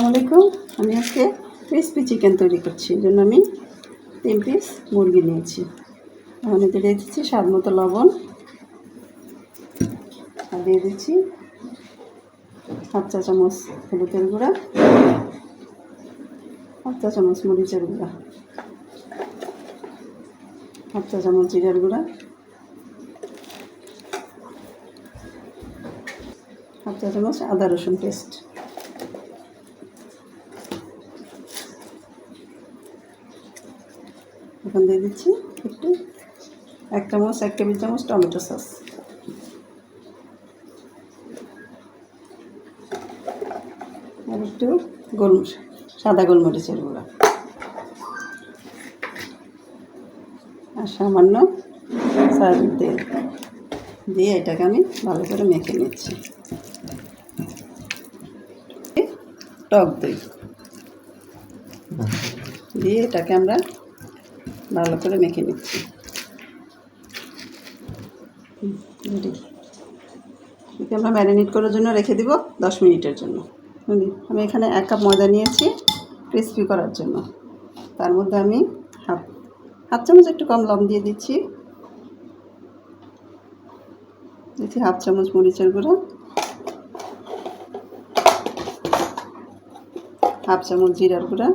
আলাইকুম। আমি আজকে ক্রিসপি চিকেন তৈরি করছি। এই জন্য আমি 3 পিস মুরগি নিয়েছি। এখন এতে দিয়ে দিচ্ছি স্বাদ মতো লবণ, আর দিয়ে দিচ্ছি হাফ চা চামচ হলুদের গুঁড়া, হাফ চা চামচ মরিচের গুঁড়া, হাফ চা চামচ জিরার গুঁড়া, হাফ চা চামচ আদা রসুন পেস্ট। এখন দিয়ে দিচ্ছি একটু 1 টেবিল চামচ টমেটো সস, আর একটু সাদা গোলমরিচের গুঁড়া, আর সামান্য সয়াবিন তেল দিয়ে এটাকে আমি ভালো করে মেখে নিচ্ছি। টক দই দিয়ে এটাকে আমরা ভালো করে মেখে নিচ্ছি। এটাকে আমরা ম্যারিনেট করার জন্য রেখে দিব 10 মিনিটের জন্য। আমি এখানে 1 কাপ ময়দা নিয়েছি ক্রিসপি করার জন্য। তার মধ্যে আমি হাফ চামচ একটু কম লবণ দিয়ে দিচ্ছি, হাফ চামচ মরিচের গুঁড়ো, হাফ চামচ জিরার গুঁড়া,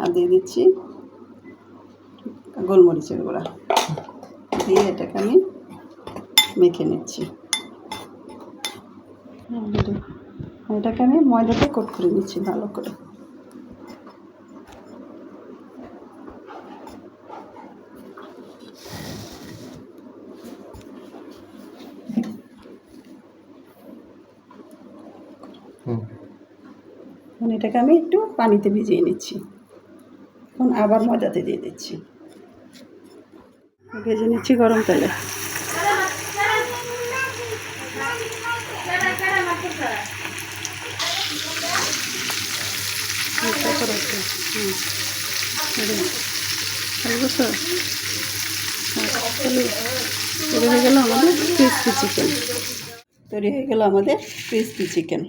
আর দিয়ে দিচ্ছি গোলমরিচের গুঁড়া দিয়ে এটাকে আমি মেখে নিচ্ছি। এটাকে আমি ময়দাতে কোট করে নিচ্ছি ভালো করে। এটাকে আমি একটু পানিতে ভিজিয়ে নিচ্ছি। এখন আবার ময়দাতে দিয়ে দিচ্ছি, ভেজে নিচ্ছি গরম তেলে। তৈরি হয়ে গেল আমাদের ক্রিসপি চিকেন।